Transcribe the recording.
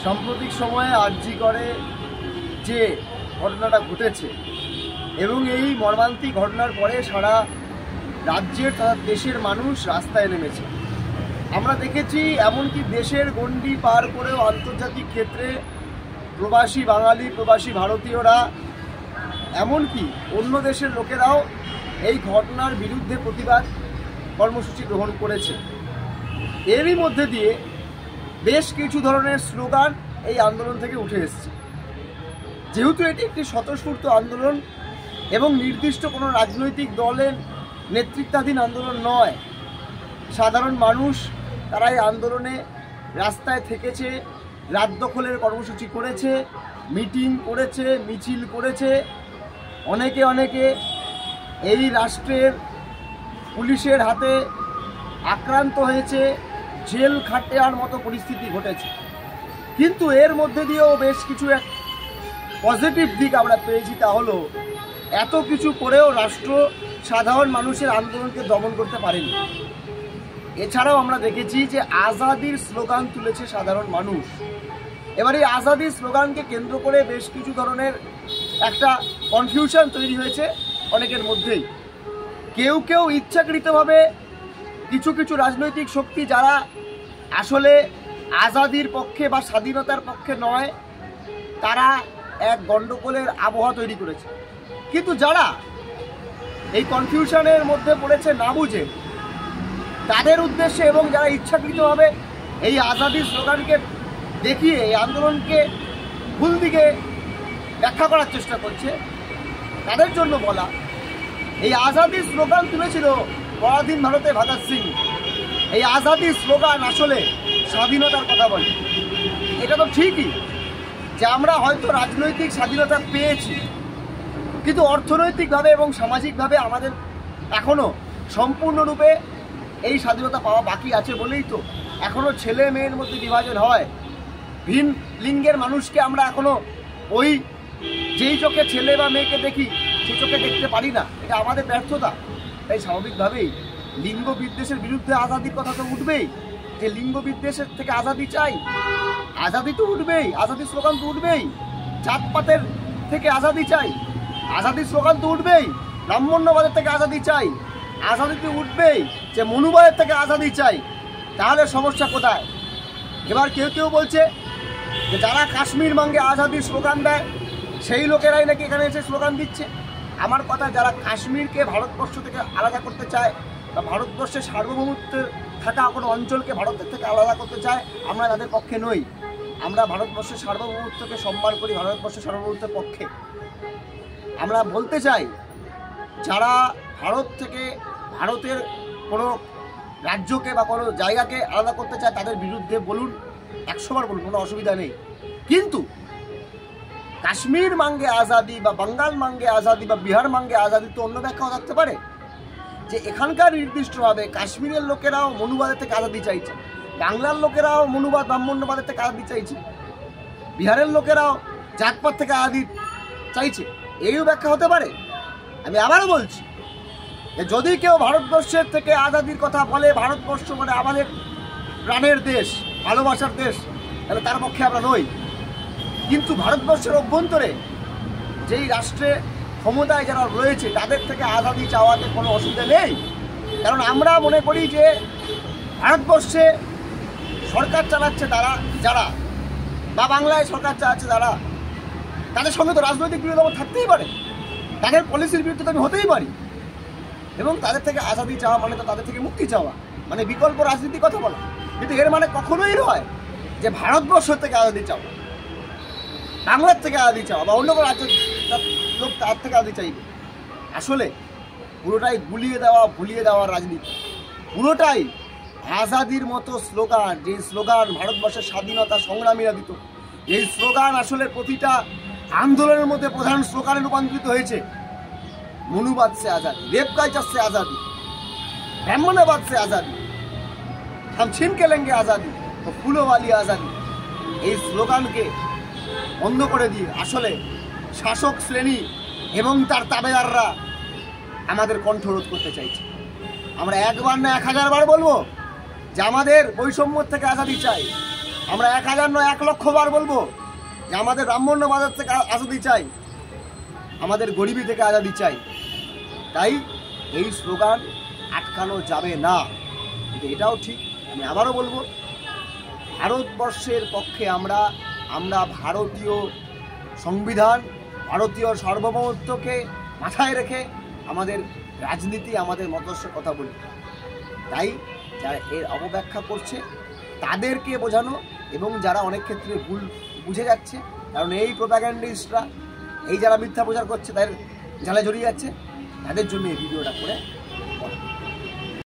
সাম্প্রতিক সময়ে আরজি করে যে ঘটনাটা ঘটেছে এবং এই মর্মান্তিক ঘটনার পরে সারা রাজ্যের তথা দেশের মানুষ রাস্তায় নেমেছে। আমরা দেখেছি এমনকি দেশের গণ্ডি পার করেও আন্তর্জাতিক ক্ষেত্রে প্রবাসী বাঙালি, প্রবাসী ভারতীয়রা, এমনকি অন্য দেশের লোকেরাও এই ঘটনার বিরুদ্ধে প্রতিবাদ কর্মসূচি গ্রহণ করেছে। এরই মধ্যে দিয়ে বেশ কিছু ধরনের স্লোগান এই আন্দোলন থেকে উঠে এসেছে। যেহেতু এটি একটি স্বতঃস্ফূর্ত আন্দোলন এবং নির্দিষ্ট কোনো রাজনৈতিক দলের নেতৃত্বাধীন আন্দোলন নয়, সাধারণ মানুষ তারা এই আন্দোলনে রাস্তায় থেকেছে, রাত দখলের কর্মসূচি করেছে, মিটিং করেছে, মিছিল করেছে। অনেকে এই রাষ্ট্রের পুলিশের হাতে আক্রান্ত হয়েছে, জেল খাটার মতো পরিস্থিতি ঘটেছে। কিন্তু এর মধ্যে দিয়েও বেশ কিছু এক পজিটিভ দিক আমরা পেয়েছি, তা হলো এত কিছু করেও রাষ্ট্র সাধারণ মানুষের আন্দোলনকে দমন করতে পারেনি। এছাড়াও আমরা দেখেছি যে আজাদির স্লোগান তুলেছে সাধারণ মানুষ। এবার এই আজাদির স্লোগানকে কেন্দ্র করে বেশ কিছু ধরনের একটা কনফিউশন তৈরি হয়েছে অনেকের মধ্যেই। কেউ ইচ্ছাকৃতভাবে কিছু রাজনৈতিক শক্তি যারা আসলে আজাদির পক্ষে বা স্বাধীনতার পক্ষে নয়, তারা এক গণ্ডগোলের আবহাওয়া তৈরি করেছে। কিন্তু যারা এই কনফিউশনের মধ্যে পড়েছে না বুঝে, তাদের উদ্দেশ্যে এবং যারা ইচ্ছাকৃতভাবে এই আজাদির স্লোগানকে দেখিয়ে এই আন্দোলনকে ভুল দিকে ব্যাখ্যা করার চেষ্টা করছে, তাদের জন্য বলা, এই আজাদির স্লোগান তুলেছিল পরাধীন ভারতে ভগৎ সিং। এই আজাদির স্লোগান আসলে স্বাধীনতার কথা বলে। এটা তো ঠিকই যে আমরা হয়তো রাজনৈতিক স্বাধীনতা পেয়েছি, কিন্তু অর্থনৈতিকভাবে এবং সামাজিকভাবে আমাদের এখনও সম্পূর্ণরূপে এই স্বাধীনতা পাওয়া বাকি আছে বলেই তো এখনও ছেলে মেয়ের মধ্যে বিভাজন হয়। ভিন লিঙ্গের মানুষকে আমরা এখনও ওই যেই চোখে ছেলে বা মেয়েকে দেখি সেই চোখে দেখতে পারি না। এটা আমাদের ব্যর্থতা। তাই স্বাভাবিকভাবেই লিঙ্গ বিদ্বেষের বিরুদ্ধে আজাদির কথা তো উঠবেই, যে লিঙ্গ বিদ্বেষের থেকে আজাদি চাই, আজাদি তো উঠবেই, আজাদির স্লোগান তো উঠবেই। জাতপাতের থেকে আজাদি চাই, আজাদির স্লোগান তো উঠবেই। ব্রাহ্মণ্যবাদের থেকে আজাদি চাই, আজাদি তো উঠবেই। যে মনুবাদের থেকে আজাদি চাই, তাহলে সমস্যা কোথায়? এবার কেউ বলছে যে যারা কাশ্মীর মাঙ্গে আজাদির স্লোগান দেয় সেই লোকেরাই নাকি এখানে এসে স্লোগান দিচ্ছে। আমার কথা, যারা কাশ্মীরকে ভারতবর্ষ থেকে আলাদা করতে চায় বা ভারতবর্ষের সার্বভৌমত্বে থাকা কোনো অঞ্চলকে ভারতের থেকে আলাদা করতে চায়, আমরা তাদের পক্ষে নই। আমরা ভারতবর্ষের সার্বভৌমত্বকে সম্মান করি, ভারতবর্ষের সার্বভৌমত্বের পক্ষে। আমরা বলতে চাই, যারা ভারত থেকে ভারতের কোনো রাজ্যকে বা কোনো জায়গাকে আলাদা করতে চায় তাদের বিরুদ্ধে বলুন, 100 বার বলুন, কোনো অসুবিধা নেই। কিন্তু কাশ্মীর মাঙ্গে আজাদি বা বাঙ্গাল মাঙ্গে আজাদি বা বিহার মাঙ্গে আজাদি তো অন্য ব্যাখ্যাও থাকতে পারে। যে এখানকার নির্দিষ্টভাবে কাশ্মীরের লোকেরাও মনুবাদের থেকে আজাদি চাইছে, বাংলার লোকেরাও মনুবাদ ব্রাহ্মণ্যবাদের থেকে আজাদি চাইছে, বিহারের লোকেরাও জাতপাত থেকে আজাদি চাইছে, এইও ব্যাখ্যা হতে পারে। আমি আবারও বলছি যে যদি কেউ ভারতবর্ষের থেকে আজাদির কথা বলে, ভারতবর্ষ মানে আমাদের প্রাণের দেশ, ভালোবাসার দেশ, তাহলে তার পক্ষে আমরা নই। কিন্তু ভারতবর্ষের অভ্যন্তরে যেই রাষ্ট্রে ক্ষমতায় যারা রয়েছে তাদের থেকে আজাদি চাওয়াতে কোনো অসুবিধা নেই। কারণ আমরা মনে করি যে ভারতবর্ষে সরকার চালাচ্ছে যারা বা বাংলায় সরকার চালাচ্ছে তারা, তাদের সঙ্গে তো রাজনৈতিক বিরোধ থাকতেই পারে, তাদের পলিসির বিরুদ্ধে তো আমি হতেই পারি। এবং তাদের থেকে আজাদি চাওয়া মানে তো তাদের থেকে মুক্তি চাওয়া, মানে বিকল্প রাজনীতির কথা বলা। কিন্তু এর মানে কখনোই নয় যে ভারতবর্ষ থেকে আজাদি চাওয়া, বাংলার থেকে আজাদি চাওয়া বা অন্য কোনো রাজ্যের লোক তার থেকে আজাদি চাইবে। আসলে পুরোটাই ভুলিয়ে দেওয়ার রাজনীতি, পুরোটাই আজাদির মতো স্লোগান, যে স্লোগান ভারতবর্ষের স্বাধীনতা সংগ্রামীরা দিত, এই স্লোগান আসলে প্রতিটা আন্দোলনের মধ্যে প্রধান স্লোগানে রূপান্তরিত হয়েছে। মনুবাদ সে আজাদি, রেপ কালচার সে আজাদি, ব্রাহ্মণ্যবাদ সে আজাদি, हम छीन के लेंगे आज़ादी तो फूलों वाली आज़ादी। এই স্লোগানকে বন্ধ করে দিয়ে আসলে শাসক শ্রেণী এবং তার তাবেদাররা আমাদের কণ্ঠরোধ করতে চাইছে। আমরা একবার না 1000 বার বলবো যে আমাদের বৈষম্য থেকে আজাদি চাই, আমরা 1000 নয় 1 লক্ষ বার বলবো যে আমাদের ব্রাহ্মণ্য বাজার থেকে আজাদি চাই, আমাদের গরিবি থেকে আজাদি চাই। তাই এই স্লোগান আটকানো যাবে না। কিন্তু এটাও ঠিক, আমি আবারও বলবো, ভারতবর্ষের পক্ষে আমরা ভারতীয় সংবিধান, ভারতীয় সার্বভৌমত্বকে মাথায় রেখে আমাদের রাজনীতি, আমাদের মতস্য কথা বলি। তাই যারা এর অপব্যাখ্যা করছে তাদেরকে বোঝানো, এবং যারা অনেক ক্ষেত্রে ভুল বুঝে যাচ্ছে, কারণ এই প্রোপাগ্যান্ডিস্টরা, এই যারা মিথ্যা প্রচার করছে তাদের জালে জড়িয়ে যাচ্ছে, তাদের জন্য এই ভিডিওটা করে